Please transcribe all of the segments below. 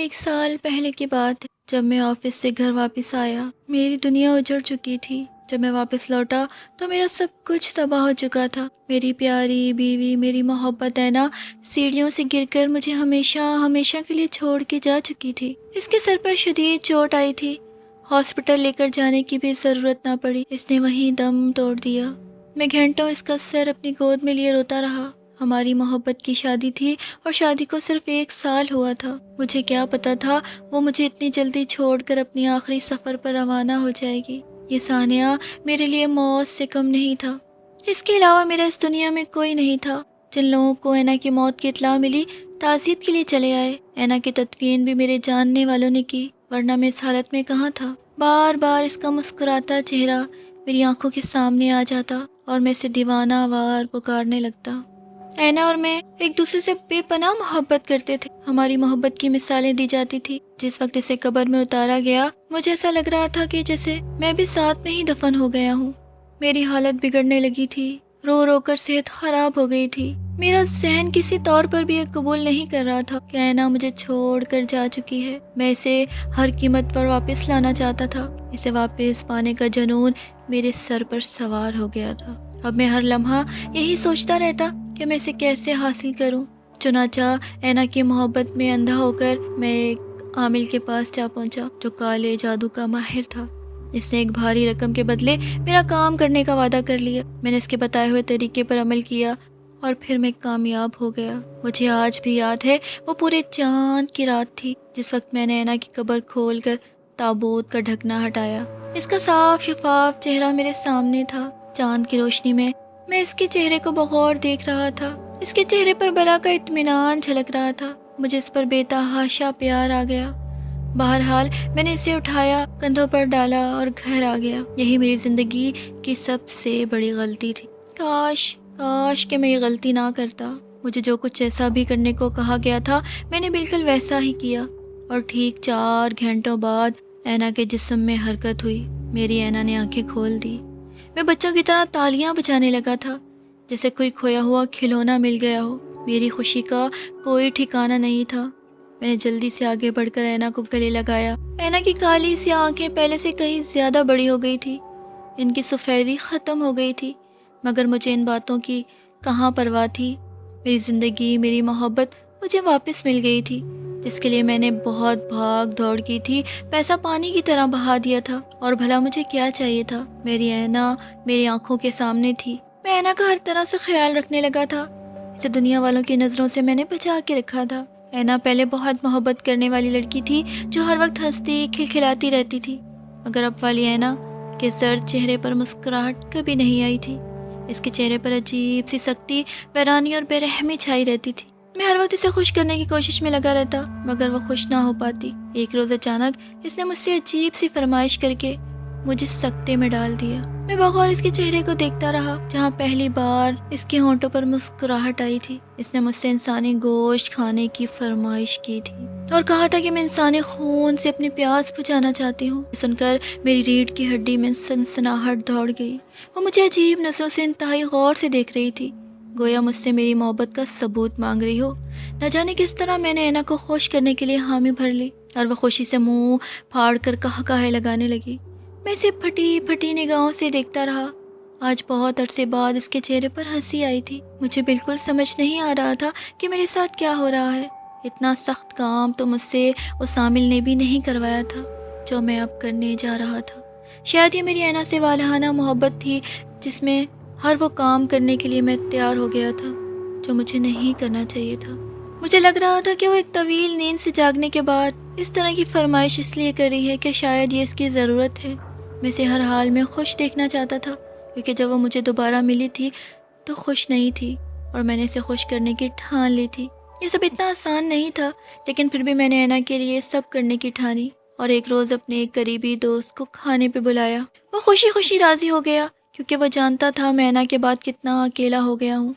ایک سال پہلے کی بات ہے، جب میں آفس سے گھر واپس آیا میری دنیا اجڑ چکی تھی۔ جب میں واپس لوٹا تو میرا سب کچھ تباہ ہو چکا تھا۔ میری پیاری بیوی، میری محبت اینا سیڑھیوں سے گر کر مجھے ہمیشہ ہمیشہ کے لیے چھوڑ کے جا چکی تھی۔ اس کے سر پر شدید چوٹ آئی تھی، ہاسپٹل لے کر جانے کی بھی ضرورت نہ پڑی، اس نے وہیں دم توڑ دیا۔ میں گھنٹوں اس کا سر اپنی گود میں لیے روتا رہا۔ ہماری محبت کی شادی تھی اور شادی کو صرف 1 سال ہوا تھا۔ مجھے کیا پتا تھا وہ مجھے اتنی جلدی چھوڑ کر اپنی آخری سفر پر روانہ ہو جائے گی۔ یہ سانحہ میرے لیے موت سے کم نہیں تھا۔ اس کے علاوہ میرا اس دنیا میں کوئی نہیں تھا۔ جن لوگوں کو اینا کی موت کی اطلاع ملی تعزیت کے لیے چلے آئے۔ اینا کی تدفین بھی میرے جاننے والوں نے کی، ورنہ میں اس حالت میں کہاں تھا۔ بار بار اس کا مسکراتا چہرہ میری آنکھوں کے سامنے آ جاتا اور میں اسے دیوانہ وار پکارنے لگتا۔ اینا اور میں ایک دوسرے سے بے پناہ محبت کرتے تھے۔ ہماری محبت کی مثالیں دی جاتی تھی۔ جس وقت اسے قبر میں اتارا گیا مجھے ایسا لگ رہا تھا کہ جیسے میں بھی ساتھ میں ہی دفن ہو گیا ہوں۔ میری حالت بگڑنے لگی تھی، رو رو کر صحت خراب ہو گئی تھی۔ میرا ذہن کسی طور پر بھی یہ قبول نہیں کر رہا تھا کہ اینا مجھے چھوڑ کر جا چکی ہے۔ میں اسے ہر قیمت پر واپس لانا چاہتا تھا۔ اسے واپس پانے کا جنون میرے سر پر سوار ہو گیا تھا۔ اب میں ہر لمحہ یہی سوچتا رہتا کہ میں اسے کیسے حاصل کروں۔ چنانچہ اینا کی محبت میں اندھا ہو کر میں ایک عامل کے پاس جا پہنچا جو کالے جادو کا ماہر تھا۔ اس نے ایک بھاری رقم کے بدلے میرا کام کرنے کا وعدہ کر لیا۔ میں نے اس کے بتائے ہوئے طریقے پر عمل کیا اور پھر میں کامیاب ہو گیا۔ مجھے آج بھی یاد ہے وہ پورے چاند کی رات تھی جس وقت میں نے اینا کی قبر کھول کر تابوت کا ڈھکنا ہٹایا۔ اس کا صاف شفاف چہرہ میرے سامنے تھا۔ چاند کی روشنی میں اس کے چہرے کو بغور دیکھ رہا تھا۔ اس کے چہرے پر بلا کا اطمینان جھلک رہا تھا۔ مجھے اس پر بے تحاشا پیار آ گیا۔ بہرحال میں نے اسے اٹھایا، کندھوں پر ڈالا اور گھر آ گیا۔ یہی میری زندگی کی سب سے بڑی غلطی تھی۔ کاش کہ میں یہ غلطی نہ کرتا۔ مجھے جو کچھ جیسا بھی کرنے کو کہا گیا تھا میں نے بالکل ویسا ہی کیا، اور ٹھیک 4 گھنٹوں بعد اینا کے جسم میں حرکت ہوئی۔ میری اینا نے آنکھیں کھول دی۔ میں بچوں کی طرح تالیاں بجانے لگا تھا جیسے کوئی کھویا ہوا کھلونا مل گیا ہو۔ میری خوشی کا کوئی ٹھکانہ نہیں تھا۔ میں نے جلدی سے آگے بڑھ کر اینا کو گلے لگایا۔ اینا کی کالی سی آنکھیں پہلے سے کہیں زیادہ بڑی ہو گئی تھی، ان کی سفیدی ختم ہو گئی تھی، مگر مجھے ان باتوں کی کہاں پرواہ تھی۔ میری زندگی، میری محبت مجھے واپس مل گئی تھی، جس کے لیے میں نے بہت بھاگ دوڑ کی تھی، پیسہ پانی کی طرح بہا دیا تھا۔ اور بھلا مجھے کیا چاہیے تھا؟ میری اینا میری آنکھوں کے سامنے تھی۔ میں اینا کا ہر طرح سے خیال رکھنے لگا تھا۔ اسے دنیا والوں کی نظروں سے میں نے بچا کے رکھا تھا۔ اینا پہلے بہت محبت کرنے والی لڑکی تھی جو ہر وقت ہنستی کھلکھلاتی رہتی تھی، مگر اب والی اینا کے زرد چہرے پر مسکراہٹ کبھی نہیں آئی تھی۔ اس کے چہرے پر عجیب سی سختی، ویرانی اور بے رحمی چھائی رہتی تھی۔ میں ہر وقت اسے خوش کرنے کی کوشش میں لگا رہتا، مگر وہ خوش نہ ہو پاتی۔ ایک روز اچانک اس نے مجھ سے عجیب سی فرمائش کر کے مجھے سکتے میں ڈال دیا۔ میں بغور اس کے چہرے کو دیکھتا رہا جہاں پہلی بار اس کے ہونٹوں پر مسکراہٹ آئی تھی۔ اس نے مجھ سے انسانی گوشت کھانے کی فرمائش کی تھی اور کہا تھا کہ میں انسانی خون سے اپنی پیاس بجھانا چاہتی ہوں۔ یہ سن کر میری ریڑھ کی ہڈی میں سنسناہٹ دوڑ گئی۔ وہ مجھے عجیب نظروں سے انتہائی غور سے دیکھ رہی تھی، گویا مجھ سے میری محبت کا ثبوت مانگ رہی ہو۔ نہ جانے کس طرح میں نے اینا کو خوش کرنے کے لیے حامی بھر لی اور وہ خوشی سے منہ پھاڑ کر قہقہے لگانے لگی۔ میں اسے پھٹی پھٹی نگاہوں سے دیکھتا رہا۔ آج بہت عرصے بعد اس کے چہرے پر ہنسی آئی تھی۔ مجھے بالکل سمجھ نہیں آ رہا تھا کہ میرے ساتھ کیا ہو رہا ہے۔ اتنا سخت کام تو مجھ سے اس عامل نے بھی نہیں کروایا تھا جو میں اب کرنے جا رہا تھا۔ شاید یہ میری اینا سے والہانہ محبت تھی جس میں ہر وہ کام کرنے کے لیے میں تیار ہو گیا تھا جو مجھے نہیں کرنا چاہیے تھا۔ مجھے لگ رہا تھا کہ وہ ایک طویل نیند سے جاگنے کے بعد اس طرح کی فرمائش اس لیے کر رہی ہے کہ شاید یہ اس کی ضرورت ہے۔ میں اسے ہر حال میں خوش دیکھنا چاہتا تھا، کیونکہ جب وہ مجھے دوبارہ ملی تھی تو خوش نہیں تھی اور میں نے اسے خوش کرنے کی ٹھان لی تھی۔ یہ سب اتنا آسان نہیں تھا، لیکن پھر بھی میں نے اینا کے لیے سب کرنے کی ٹھانی اور ایک روز اپنے ایک قریبی دوست کو کھانے پہ بلایا۔ وہ خوشی خوشی راضی ہو گیا کیونکہ وہ جانتا تھا میں اینا کے بعد کتنا اکیلا ہو گیا ہوں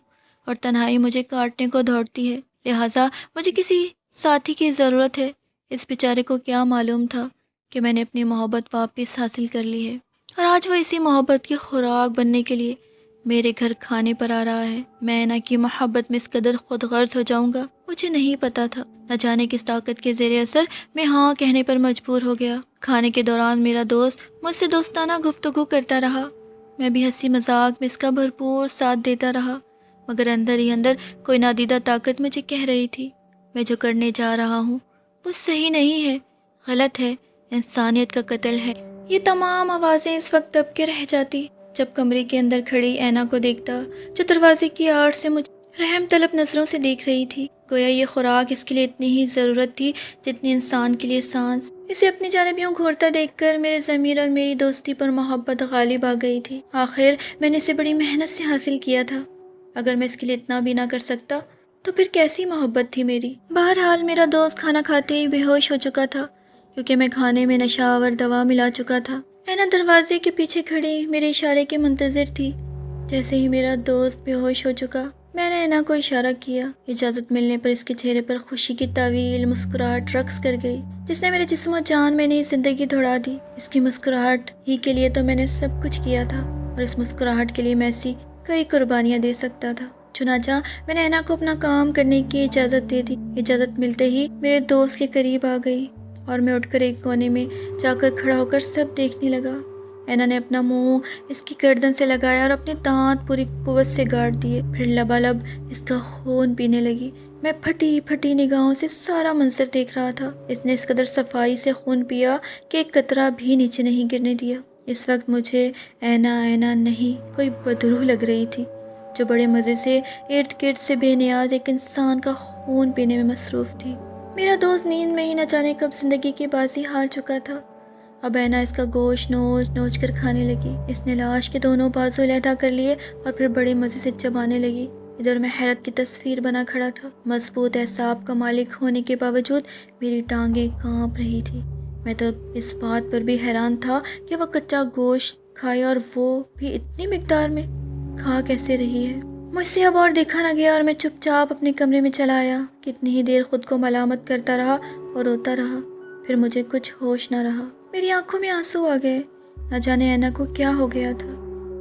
اور تنہائی مجھے کاٹنے کو دوڑتی ہے، لہٰذا مجھے کسی ساتھی کی ضرورت ہے۔ اس بیچارے کو کیا معلوم تھا کہ میں نے اپنی محبت واپس حاصل کر لی ہے، اور آج وہ اسی محبت کی خوراک بننے کے لیے میرے گھر کھانے پر آ رہا ہے۔ میں اینا کی محبت میں اس قدر خود غرض ہو جاؤں گا، مجھے نہیں پتا تھا۔ نہ جانے کس طاقت کے زیر اثر میں ہاں کہنے پر مجبور ہو گیا۔ کھانے کے دوران میرا دوست مجھ سے دوستانہ گفتگو کرتا رہا، میں بھی ہنسی مذاق میں اس کا بھرپور ساتھ دیتا رہا، مگر اندر ہی اندر کوئی نادیدہ طاقت مجھے کہہ رہی تھی میں جو کرنے جا رہا ہوں وہ صحیح نہیں ہے، غلط ہے، انسانیت کا قتل ہے۔ یہ تمام آوازیں اس وقت دب کے رہ جاتی جب کمرے کے اندر کھڑی اینا کو دیکھتا، جو دروازے کی آڑ سے مجھے رحم طلب نظروں سے دیکھ رہی تھی۔ گویا یہ خوراک اس کے لیے اتنی ہی ضرورت تھی جتنی انسان کے لیے سانس۔ اسے اپنی جانب یوں گھورتا دیکھ کر میرے ضمیر اور میری دوستی پر محبت غالب آ گئی تھی۔ آخر میں نے اسے بڑی محنت سے حاصل کیا تھا، اگر میں اس کے لیے اتنا بھی نہ کر سکتا تو پھر کیسی محبت تھی میری۔ بہرحال میرا دوست کھانا کھاتے ہی بے ہوش ہو چکا تھا، کیونکہ میں کھانے میں نشہ آور دوا ملا چکا تھا۔ اینا دروازے کے پیچھے کھڑی میرے اشارے کے منتظر تھی۔ جیسے ہی میرا دوست بے ہوش ہو چکا، میں نے اینا کو اشارہ کیا۔ اجازت ملنے پر اس کے چہرے پر خوشی کی طویل مسکراہٹ رقص کر گئی، جس نے میرے جسم و جان میں نئی زندگی دوڑا دی۔ اس کی مسکراہٹ ہی کے لیے تو میں نے سب کچھ کیا تھا، اور اس مسکراہٹ کے لیے میں ایسی کئی قربانیاں دے سکتا تھا۔ چنانچہ میں نے اینا کو اپنا کام کرنے کی اجازت دے دی۔ اجازت ملتے ہی میرے دوست کے قریب آ گئی اور میں اٹھ کر ایک کونے میں جا کر کھڑا ہو کر سب دیکھنے لگا۔ اینا نے اپنا منہ اس کی گردن سے لگایا اور اپنے دانت پوری قوت سے گاڑ دیے، پھر لبالب اس کا خون پینے لگی۔ میں پھٹی پھٹی نگاہوں سے سارا منظر دیکھ رہا تھا۔ اس نے اس قدر صفائی سے خون پیا کہ ایک قطرہ بھی نیچے نہیں گرنے دیا۔ اس وقت مجھے اینا نہیں کوئی بدروح لگ رہی تھی، جو بڑے مزے سے ارد گرد سے بے نیاز ایک انسان کا خون پینے میں مصروف تھی۔ میرا دوست نیند میں ہی نہ جانے کب زندگی کی بازی ہار چکا تھا۔ اب اینا اس کا گوشت نوچ نوچ کر کھانے لگی۔ اس نے لاش کے دونوں بازو علیحدہ کر لیے اور پھر بڑے مزے سے چبانے لگی۔ ادھر میں حیرت کی تصویر بنا کھڑا تھا۔ مضبوط اعصاب کا مالک ہونے کے باوجود میری ٹانگیں کانپ رہی تھی۔ میں تو اس بات پر بھی حیران تھا کہ وہ کچا گوشت کھائے، اور وہ بھی اتنی مقدار میں، کھا کیسے رہی ہے۔ مجھ سے اب اور دیکھا نہ گیا اور میں چپ چاپ اپنے کمرے میں چلا آیا۔ کتنی ہی دیر خود کو ملامت کرتا رہا اور روتا رہا، پھر مجھے کچھ ہوش نہ رہا۔ میری آنکھوں میں آنسو آ گئے۔ نہ جانے اینا کو کیا ہو گیا تھا۔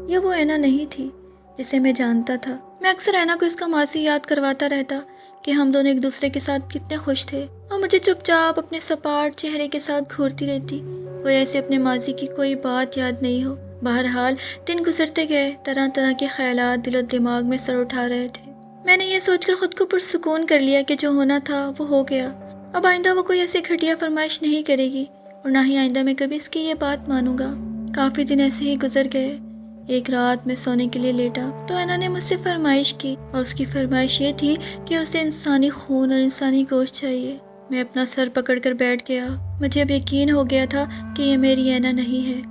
یہ وہ اینا نہیں تھی جسے میں جانتا تھا۔ میں اکثر اینا کو اس کا ماضی یاد کرواتا رہتا کہ ہم دونوں ایک دوسرے کے ساتھ کتنے خوش تھے، اور مجھے چپ چاپ اپنے سپاٹ چہرے کے ساتھ گھورتی رہتی، کوئی ایسے اپنے ماضی کی کوئی بات یاد نہیں ہو۔ بہرحال دن گزرتے گئے، طرح طرح کے خیالات دل و دماغ میں سر اٹھا رہے تھے۔ میں نے یہ سوچ کر خود کو پرسکون کر لیا کہ جو ہونا تھا وہ ہو گیا۔ اب آئندہ وہ کوئی ایسی گھٹیا فرمائش نہیں کرے گی، اور نہ ہی آئندہ میں کبھی اس کی یہ بات مانوں گا۔ کافی دن ایسے ہی گزر گئے۔ ایک رات میں سونے کے لیے لیٹا تو اینا نے مجھ سے فرمائش کی، اور اس کی فرمائش یہ تھی کہ اسے انسانی خون اور انسانی گوشت چاہیے۔ میں اپنا سر پکڑ کر بیٹھ گیا۔ مجھے اب یقین ہو گیا تھا کہ یہ میری اینا نہیں ہے،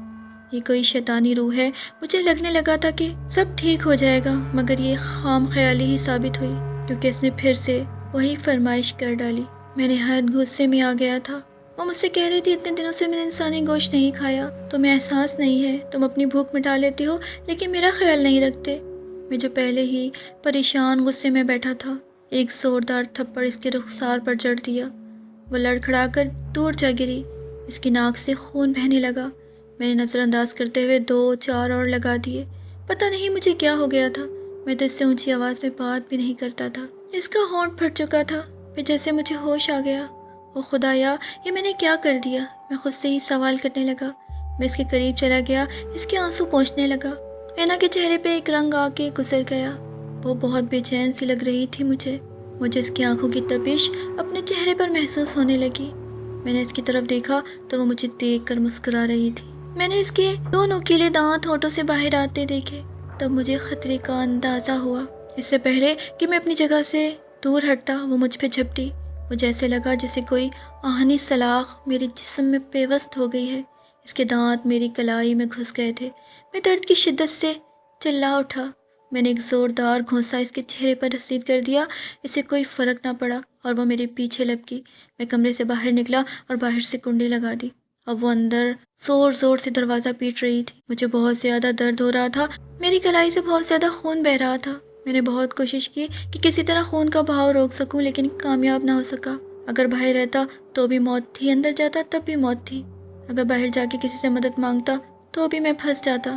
یہ کوئی شیطانی روح ہے۔ مجھے لگنے لگا تھا کہ سب ٹھیک ہو جائے گا، مگر یہ خام خیالی ہی ثابت ہوئی، کیونکہ اس نے پھر سے وہی فرمائش کر ڈالی۔ میں نہایت غصے میں آ گیا تھا۔ وہ مجھ سے کہہ رہی تھی اتنے دنوں سے میں نے انسانی گوشت نہیں کھایا، تمہیں احساس نہیں ہے، تم اپنی بھوک مٹا لیتے ہو لیکن میرا خیال نہیں رکھتے۔ میں جو پہلے ہی پریشان غصے میں بیٹھا تھا، ایک زوردار تھپڑ اس کے رخسار پر جڑ دیا۔ وہ لڑکھڑا کر دور جا گری، اس کی ناک سے خون بہنے لگا۔ میں نے نظر انداز کرتے ہوئے 2-4 اور لگا دیے۔ پتہ نہیں مجھے کیا ہو گیا تھا، میں تو اس سے اونچی آواز میں بات بھی نہیں کرتا تھا۔ اس کا ہونٹ پھٹ چکا تھا۔ پھر جیسے مجھے ہوش آ گیا، او خدایا یہ میں نے کیا کر دیا؟ میں خود سے ہی سوال کرنے لگا۔ میں اس کے قریب چلا گیا، اس کے آنسو پونچھنے لگا۔ اینا کے چہرے پہ ایک رنگ آ کے گزر گیا۔ وہ بہت بے چین سی لگ رہی تھی مجھے اس کی آنکھوں کی تپش اپنے چہرے پر محسوس ہونے لگی۔ میں نے اس کی طرف دیکھا تو وہ مجھے دیکھ کر مسکرا رہی تھی۔ میں نے اس کے 2 نوکیلے دانت ہونٹوں سے باہر آتے دیکھے، تب مجھے خطرے کا اندازہ ہوا۔ اس سے پہلے کہ میں اپنی جگہ سے دور ہٹتا، وہ مجھ پہ جھپٹی۔ مجھے ایسے لگا جیسے کوئی آہنی سلاخ میرے جسم میں پیوست ہو گئی ہے۔ اس کے دانت میری کلائی میں گھس گئے تھے۔ میں درد کی شدت سے چلا اٹھا۔ میں نے ایک زوردار گھونسا اس کے چہرے پر رسید کر دیا۔ اسے کوئی فرق نہ پڑا اور وہ میرے پیچھے لپکی۔ میں کمرے سے باہر نکلا اور باہر سے کنڈی لگا دی۔ اب وہ اندر زور زور سے دروازہ پیٹ رہی تھی۔ مجھے بہت زیادہ درد ہو رہا تھا، میری کلائی سے بہت زیادہ خون بہہ رہا تھا۔ میں نے بہت کوشش کی کہ کسی طرح خون کا بہاؤ روک سکوں، لیکن کامیاب نہ ہو سکا۔ اگر باہر رہتا تو بھی موت تھی، اندر جاتا تب بھی موت تھی۔ اگر باہر جا کے کسی سے مدد مانگتا تو بھی میں پھنس جاتا۔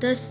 10